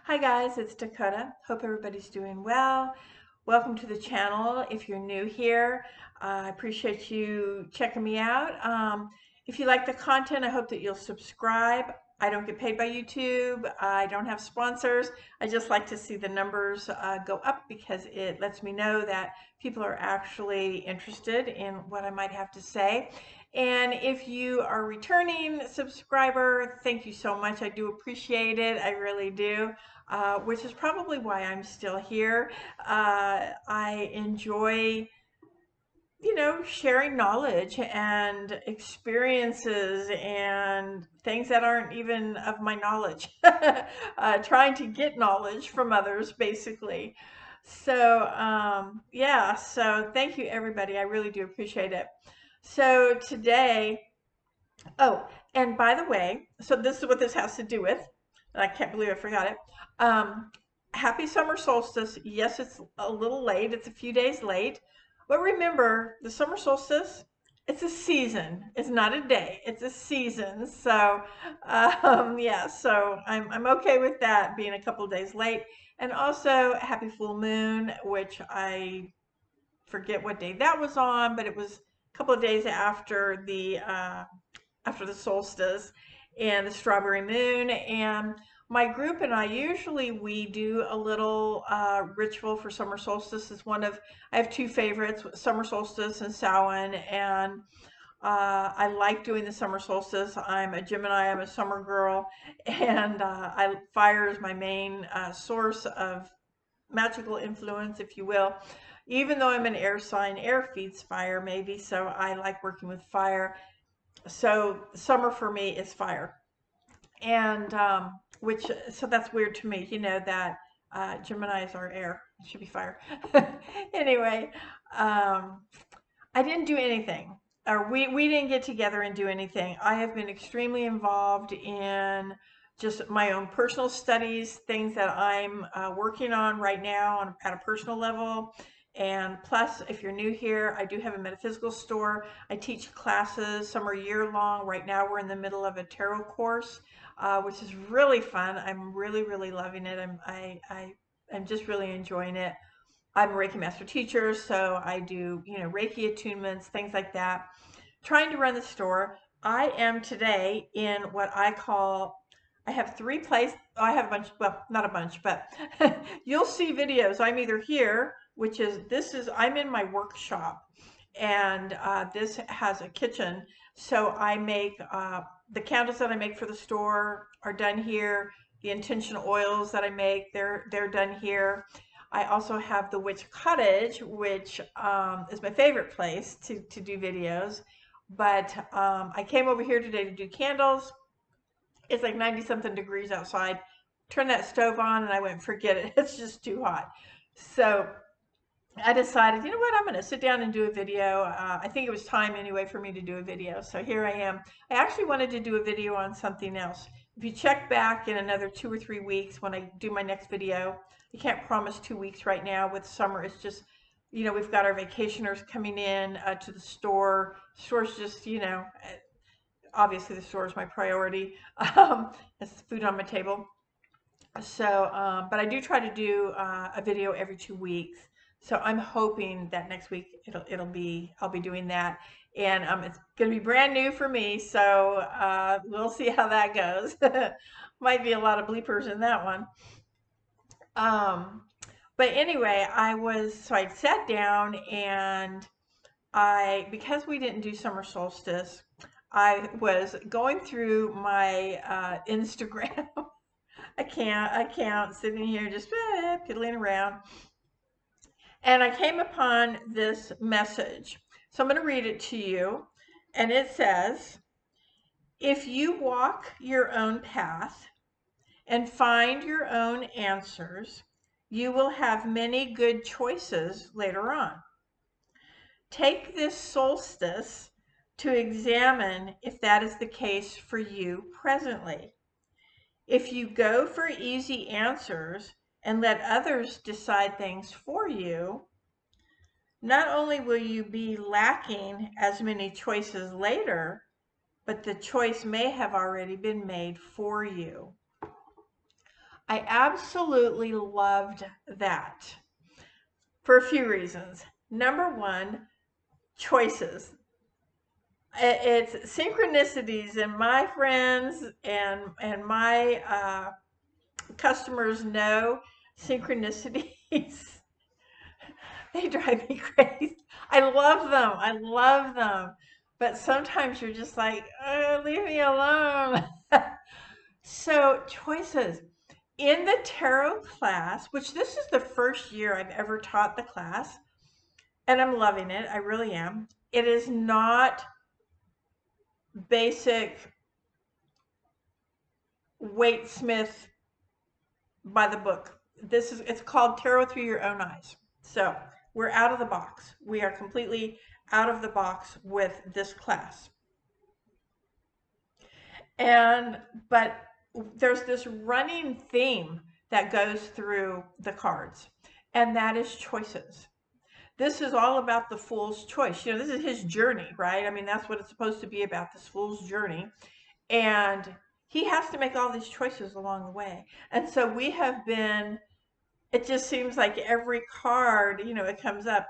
Hi guys, it's Dakota. Hope everybody's doing well. Welcome to the channel. If you're new here, I appreciate you checking me out. If you like the content, I hope that you'll subscribe. I don't get paid by YouTube. I don't have sponsors. I just like to see the numbers go up because it lets me know that people are actually interested in what I might have to say. And if you are a returning subscriber, thank you so much. I do appreciate it. I really do. Which is probably why I'm still here. I enjoy, sharing knowledge and experiences and things that aren't even of my knowledge, trying to get knowledge from others, basically. So, yeah, so thank you, everybody. I really do appreciate it. So, today, oh, and by the way, so this is what this has to do with, and I can't believe I forgot it. Um, Happy summer solstice. Yes, it's a little late. It's a few days late. But remember, the summer solstice, it's a season. It's not a day. It's a season. So, yeah, so I'm okay with that being a couple of days late. And also, happy full moon, which I forget what day that was on, but it was a couple of days after the solstice and the strawberry moon. And my group and I usually we do a little ritual for summer solstice. Is one of I have two favorites: summer solstice and Samhain. And I like doing the summer solstice. I'm a Gemini. I'm a summer girl, and fire is my main source of magical influence, if you will. Even though I'm an air sign, air feeds fire, maybe. So I like working with fire. So summer for me is fire. And so that's weird to me, that Gemini is our air. It should be fire. Anyway, um, I didn't do anything, or we didn't get together and do anything. I have been extremely involved in just my own personal studies, things that I'm working on right now at a personal level. And plus, if you're new here, I do have a metaphysical store. I teach classes. Some are year long. Right now, we're in the middle of a tarot course, which is really fun. I'm really, really loving it. I'm just really enjoying it. I'm a Reiki master teacher, so I do, Reiki attunements, things like that. Trying to run the store. I am today in what I call, I have three places. I have a bunch, well, not a bunch, but you'll see videos. I'm either here, I'm in my workshop, and this has a kitchen. So I make, the candles that I make for the store are done here. The intention oils that I make, they're done here. I also have the Witch Cottage, which is my favorite place to do videos. But I came over here today to do candles. It's like 90 something degrees outside. Turn that stove on and I went, forget it. It's just too hot. So I decided, you know what, I'm going to sit down and do a video. I think it was time anyway for me to do a video. So here I am. I actually wanted to do a video on something else. If you check back in another 2 or 3 weeks when I do my next video, I can't promise 2 weeks right now with summer. It's just, we've got our vacationers coming in to the store. The store's just, obviously the store is my priority. It's food on my table. So, but I do try to do a video every 2 weeks. So I'm hoping that next week I'll be doing that, and it's going to be brand new for me. So we'll see how that goes. Might be a lot of bleepers in that one. Um, but anyway, I sat down and because we didn't do summer solstice, I was going through my Instagram. I can't, sitting here just piddling around. And I came upon this message. So I'm going to read it to you. And it says, if you walk your own path and find your own answers, you will have many good choices later on. Take this solstice to examine if that is the case for you presently. If you go for easy answers and let others decide things for you, not only will you be lacking as many choices later, but the choice may have already been made for you. I absolutely loved that for a few reasons. Number one, choices. It's synchronicities, and my friends and my customers know synchronicities. They drive me crazy. I love them. I love them. But sometimes you're just like, oh, leave me alone. So, choices. In the tarot class, which this is the first year I've ever taught the class, and I'm loving it. I really am. It is not basic Waite Smith by the book. It's called Tarot Through Your Own Eyes. So we're out of the box. We are completely out of the box with this class. But there's this running theme that goes through the cards, and that is choices. This is all about the fool's choice. This is his journey, right? I mean, that's what it's supposed to be about, this fool's journey. And he has to make all these choices along the way. And so we have been, it just seems like every card, it comes up,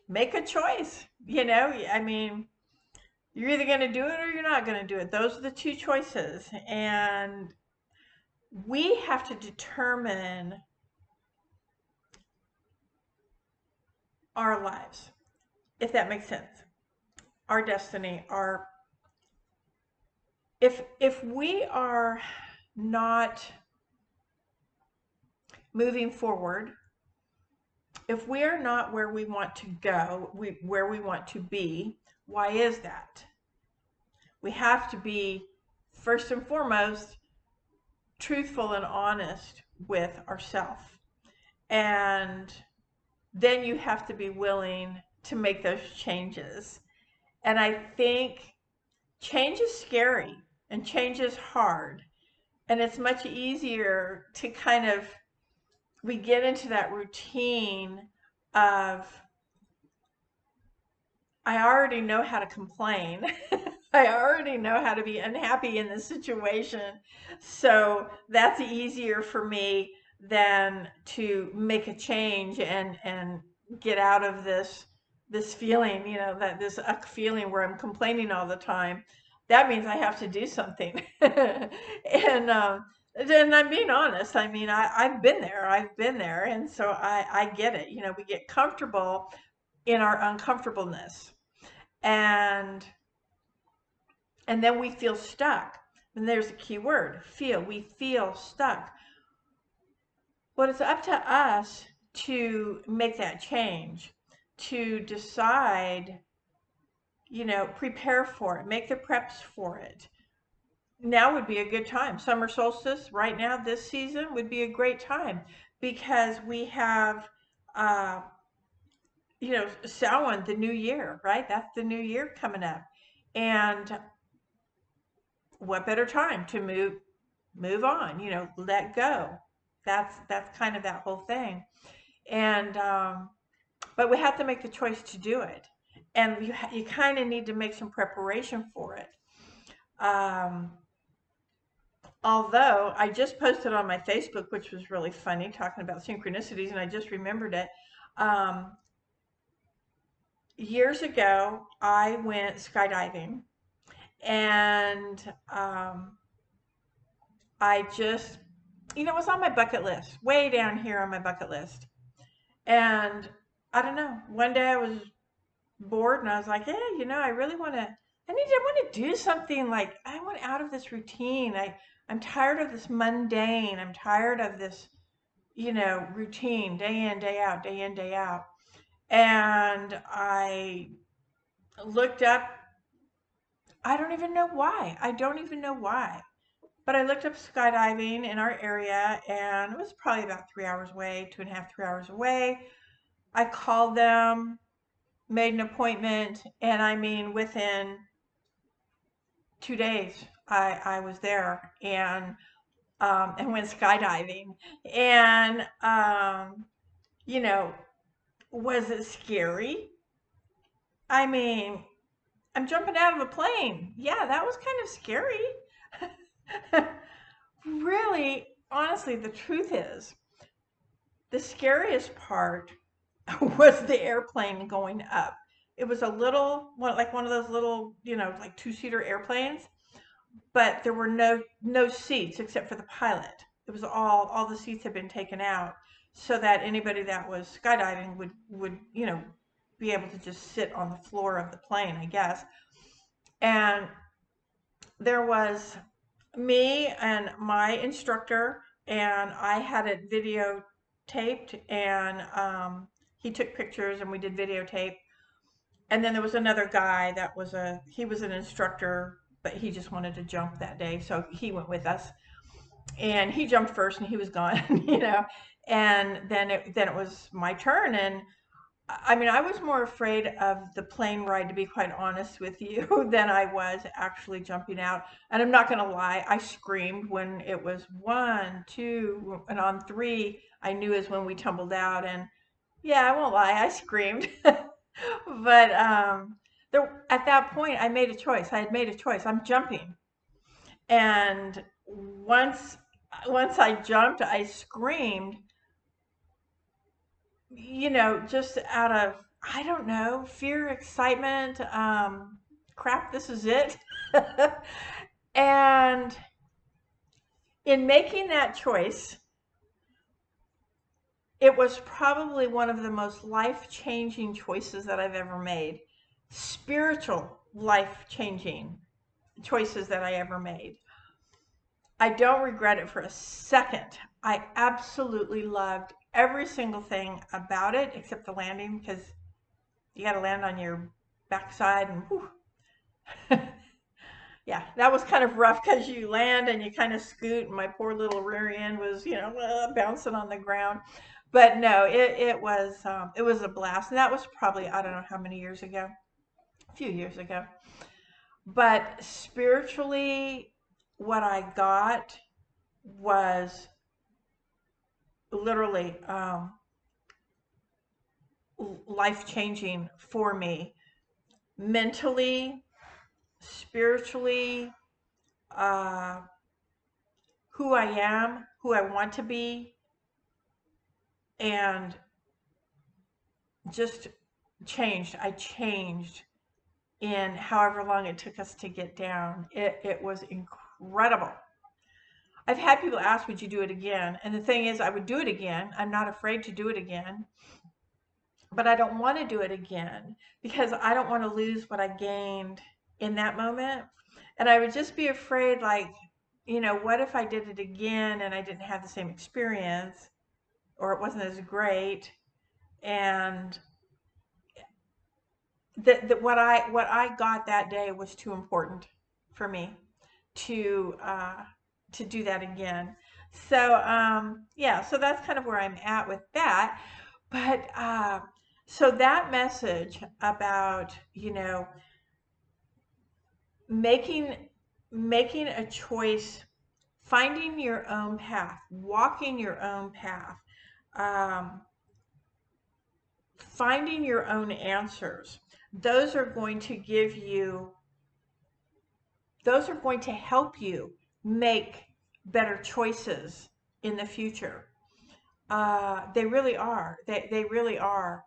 make a choice. I mean, you're either going to do it or you're not going to do it. Those are the two choices. And we have to determine our lives, if that makes sense. Our destiny, if we are not moving forward, if we are not where we want to go, where we want to be, why is that? We have to be, first and foremost, truthful and honest with ourselves. And then you have to be willing to make those changes. And I think change is scary and change is hard. And it's much easier to we get into that routine of, I already know how to complain. I already know how to be unhappy in this situation. So that's easier for me than to make a change and get out of this feeling, that this feeling where I'm complaining all the time. That means I have to do something. And I'm being honest. I mean, I've been there. And so I get it. We get comfortable in our uncomfortableness. And then we feel stuck. And there's a key word, feel. We feel stuck. But it's up to us to make that change, to decide, prepare for it, make the preps for it. Now would be a good time. Summer solstice right now, this season would be a great time because we have, Samhain, the new year, right? That's the new year coming up. And what better time to move on, let go. That's kind of that whole thing. And but we have to make the choice to do it, and you kind of need to make some preparation for it. Although I just posted on my Facebook, which was really funny, talking about synchronicities, and I just remembered it. Years ago, I went skydiving, and I just, it was on my bucket list, way down here on my bucket list. And I don't know, one day I was bored and I was like, hey, I really want to, I want to do something. Like, I want out of this routine. I'm tired of this mundane. I'm tired of this, routine, day in, day out, day in, day out. And I looked up, I don't even know why. But I looked up skydiving in our area, and it was probably about 3 hours away, 2.5, 3 hours away. I called them, made an appointment, and I mean, within 2 days, I was there and went skydiving. And, was it scary? I mean, I'm jumping out of a plane. Yeah, that was kind of scary. Really, honestly, the truth is, the scariest part was the airplane going up. It was a little, like one of those little, like two-seater airplanes, but there were no seats except for the pilot. It was all the seats had been taken out so that anybody that was skydiving would be able to just sit on the floor of the plane, I guess. And there was me and my instructor, and I had it videotaped, and he took pictures and we did videotape. And then there was another guy that he was an instructor, but he just wanted to jump that day, so he went with us. And he jumped first and he was gone, And then it was my turn, and I mean, I was more afraid of the plane ride, to be quite honest with you, than I was actually jumping out. And I'm not going to lie, I screamed when it was one, two, and on three, I knew is when we tumbled out. And yeah, I won't lie, I screamed. But at that point, I made a choice. I had made a choice. I'm jumping. And once I jumped, I screamed, just out of, I don't know, fear, excitement, crap, this is it. And in making that choice, it was probably one of the most life-changing choices that I've ever made. Spiritual life-changing choices that I ever made. I don't regret it for a second. I absolutely loved every single thing about it except the landing, because you got to land on your backside and whew. Yeah, that was kind of rough because you land and you kind of scoot, and my poor little rear end was, bouncing on the ground. But no, it was a blast, and that was probably, I don't know how many years ago, a few years ago. But spiritually, what I got was literally life changing for me, mentally, spiritually, uh, who I am, who I want to be, and just changed. I changed in however long it took us to get down. It was incredible. I've had people ask, would you do it again? And the thing is, I would do it again. I'm not afraid to do it again, but I don't want to do it again because I don't want to lose what I gained in that moment. And I would just be afraid, like, what if I did it again and I didn't have the same experience, or it wasn't as great? And that what I got that day was too important for me to do that again. So yeah, so that's kind of where I'm at with that. But so that message about making a choice, finding your own path, walking your own path, um, finding your own answers. Those are going to help you make better choices in the future. They really are. They really are.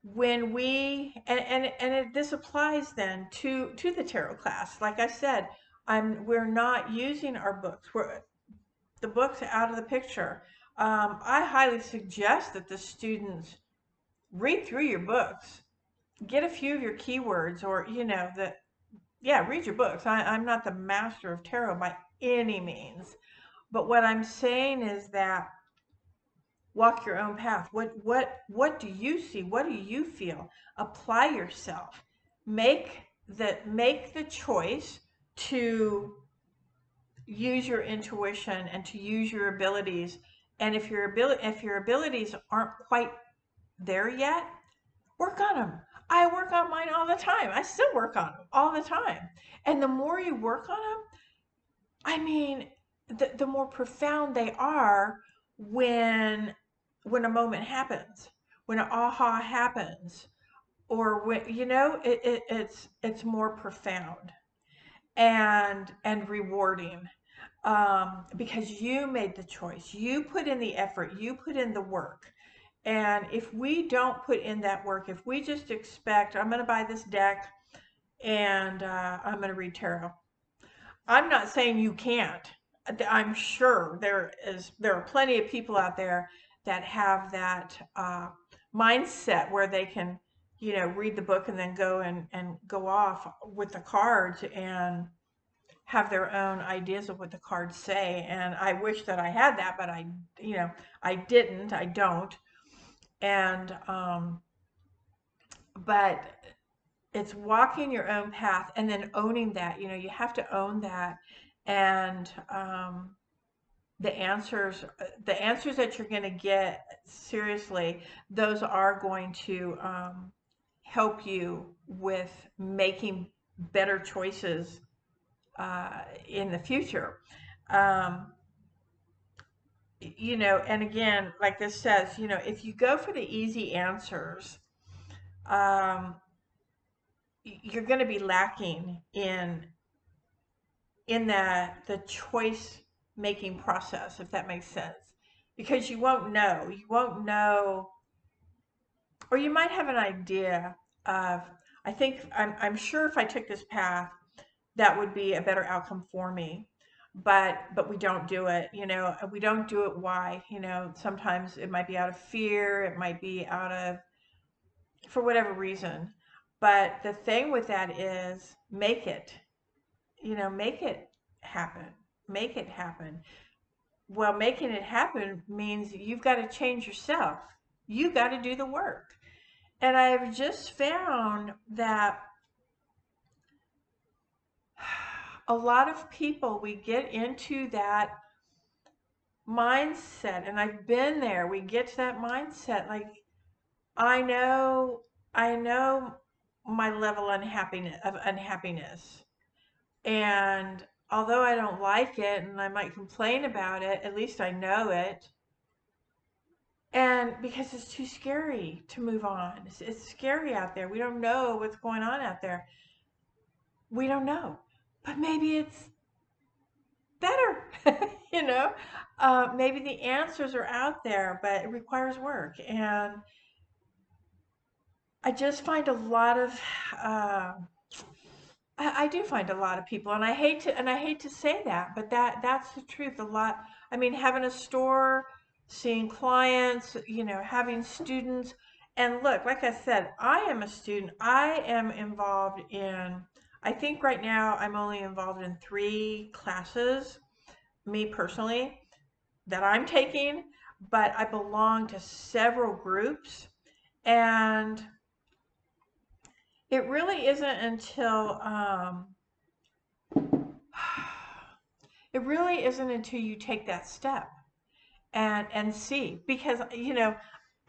When we this applies then to the tarot class. Like I said, we're not using our books. The books are out of the picture. I highly suggest that the students read through your books, get a few of your keywords, or read your books. I'm not the master of tarot by any means, but what I'm saying is that walk your own path. What do you see? What do you feel? Apply yourself. Make the choice to use your intuition and to use your abilities. And if your abilities aren't quite there yet, work on them. I work on mine all the time. I still work on them all the time. And the more you work on them, I mean, the more profound they are when a moment happens, when an aha happens, or when it's more profound and rewarding. because you made the choice. You put in the effort, you put in the work. And if we don't put in that work, if we just expect, I'm going to buy this deck and I'm going to read tarot. I'm not saying you can't. I'm sure there are plenty of people out there that have that mindset where they can, read the book and then go and go off with the cards and have their own ideas of what the cards say. And I wish that I had that, but I didn't. I don't. And but it's walking your own path and then owning that. You have to own that, and the answers that you're going to get, seriously, those are going to help you with making better choices in the future. um, and again, like this says, if you go for the easy answers, um, you're going to be lacking in the choice making process, if that makes sense, because you won't know, or you might have an idea of, I'm sure if I took this path, that would be a better outcome for me. But we don't do it. We don't do it. Why? Sometimes it might be out of fear, it might be out of, for whatever reason. But the thing with that is, make it happen. Make it happen. Well, making it happen means you've got to change yourself. You got to do the work. And I've just found that a lot of people, we get into that mindset, and I've been there. We get to that mindset like, I know I know my level of unhappiness. And although I don't like it and I might complain about it, at least I know it. And because it's too scary to move on. It's scary out there. We don't know what's going on out there. We don't know. But maybe it's better, you know? Maybe the answers are out there, but it requires work. And I just find a lot of, uh, I do find a lot of people, and I hate to say that, but that's the truth. A lot. I mean, having a store, seeing clients, having students, and look, like I said, I am a student. I am involved in. I think right now I'm only involved in 3 classes, me personally, that I'm taking, but I belong to several groups, and it really isn't until you take that step and see, because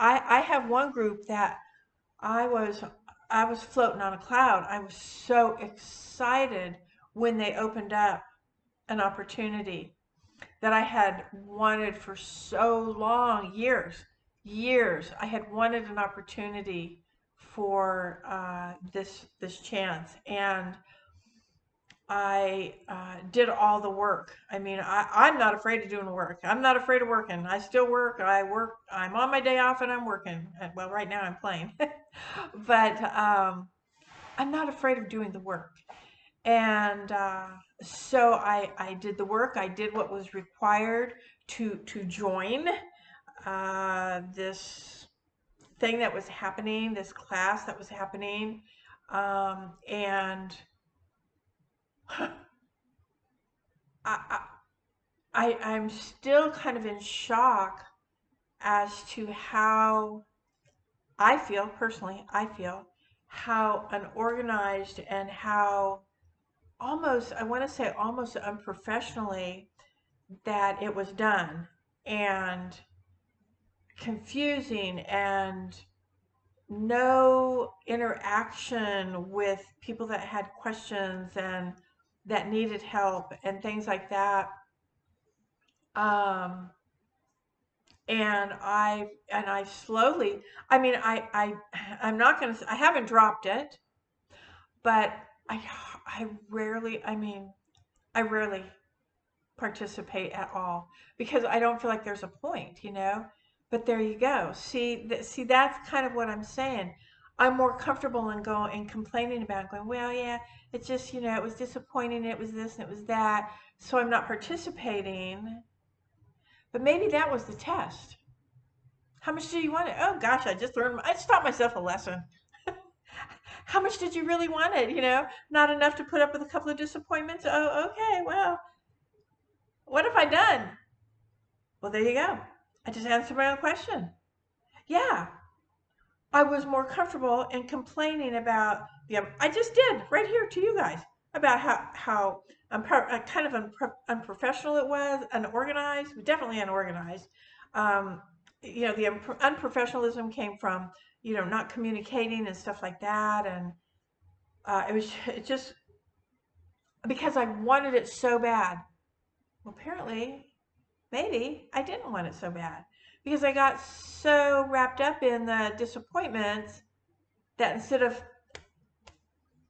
I have one group that I was I was floating on a cloud. I was so excited when they opened up an opportunity that I had wanted for so long, years. I had wanted an opportunity for this chance, and I did all the work. I mean, I'm not afraid of doing the work. I'm not afraid of working. I still work. I work. I'm on my day off and I'm working. Well, right now I'm playing, but I'm not afraid of doing the work. And so I did the work. I did what was required to join this thing that was happening, this class that was happening, and I, I'm still kind of in shock as to how I feel personally. I feel how unorganized and how almost, I want to say almost unprofessionally, that it was done, and confusing, and no interaction with people that had questions and that needed help and things like that. Um, and I slowly, I mean, I'm not gonna, I haven't dropped it, but I rarely, I mean, I rarely. participate at all because I don't feel like there's a point, But there you go. See, that's kind of what I'm saying. I'm more comfortable in going and complaining about it, going, well, yeah, it's just, it was disappointing, it was this and it was that, so I'm not participating. But maybe that was the test. How much do you want it? Oh gosh, I just taught myself a lesson. How much did you really want it? Not enough to put up with a couple of disappointments. Oh, okay, well, what have I done? Well, there you go. I just answered my own question. Yeah, I was more comfortable in complaining about I just did right here to you guys about how kind of unprofessional it was, unorganized, definitely unorganized. Um, the unprofessionalism came from not communicating and stuff like that, and it just because I wanted it so bad. Well, apparently, maybe I didn't want it so bad because I got so wrapped up in the disappointments that instead of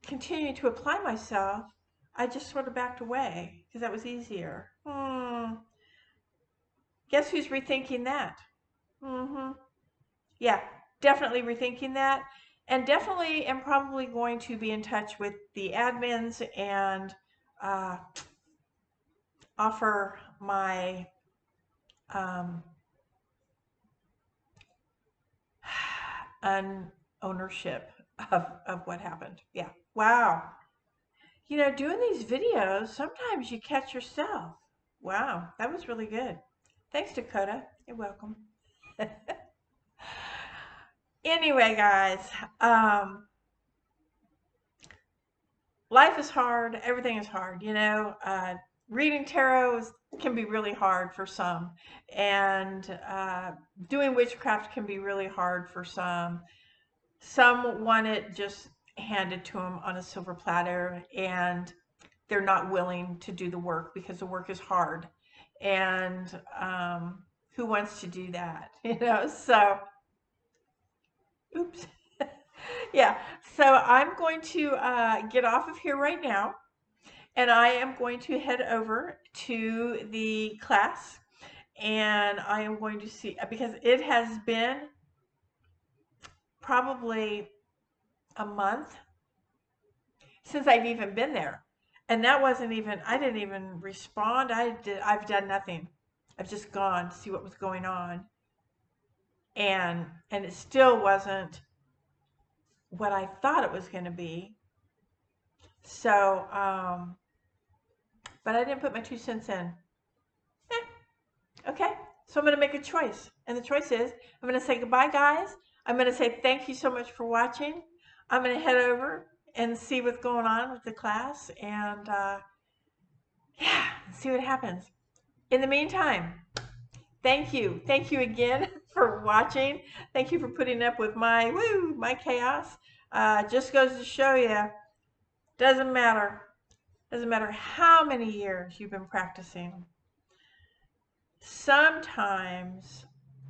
continuing to apply myself, I just sort of backed away because that was easier. Guess who's rethinking that? Yeah, definitely rethinking that. And definitely am probably going to be in touch with the admins and uh, offer my ownership of what happened. Yeah. Wow. Doing these videos, sometimes you catch yourself. Wow, that was really good. Thanks, Dakota. You're welcome. Anyway, guys, life is hard. Everything is hard. Reading tarot can be really hard for some, and doing witchcraft can be really hard for some. Some want it just handed to them on a silver platter, and they're not willing to do the work because the work is hard. And who wants to do that? So, oops. Yeah, so I'm going to get off of here right now, and I am going to head over to the class, and I am going to see, because it has been probably a month since I've even been there. And that wasn't even, I didn't even respond. I've done nothing. I've just gone to see what was going on. And it still wasn't what I thought it was going to be. So, but I didn't put my 2 cents in. Okay, so I'm going to make a choice. And the choice is I'm going to say goodbye, guys. I'm going to say thank you so much for watching. I'm going to head over and see what's going on with the class and yeah, see what happens. In the meantime, thank you. Thank you again for watching. Thank you for putting up with my chaos. Just goes to show you, doesn't matter. Doesn't matter how many years you've been practicing. Sometimes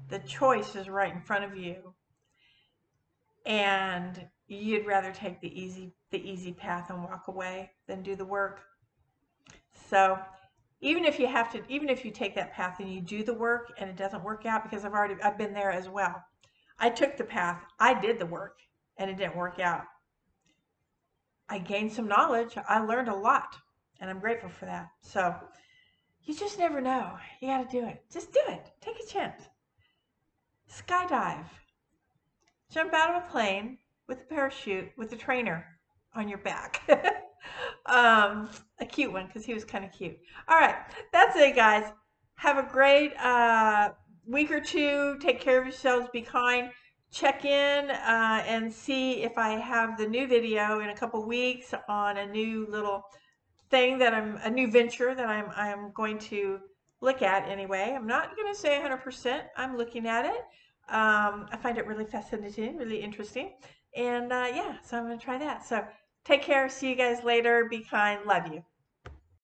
the choice is right in front of you, and you'd rather take the easy path and walk away than do the work. So even if you take that path and you do the work and it doesn't work out, because I've been there as well. I took the path, I did the work, and it didn't work out. I gained some knowledge, I learned a lot, and I'm grateful for that. So you just never know. You got to do it. Just do it. Take a chance. Skydive. Jump out of a plane with a parachute with a trainer on your back. A cute one because he was kind of cute. All right, that's it, guys. Have a great week or two. Take care of yourselves. Be kind. Check in and see if I have the new video in a couple weeks on a new little thing a new venture that I'm going to look at anyway. I'm not going to say 100%. I'm looking at it. I find it really fascinating, really interesting. And yeah, so I'm going to try that. So take care. See you guys later. Be kind. Love you.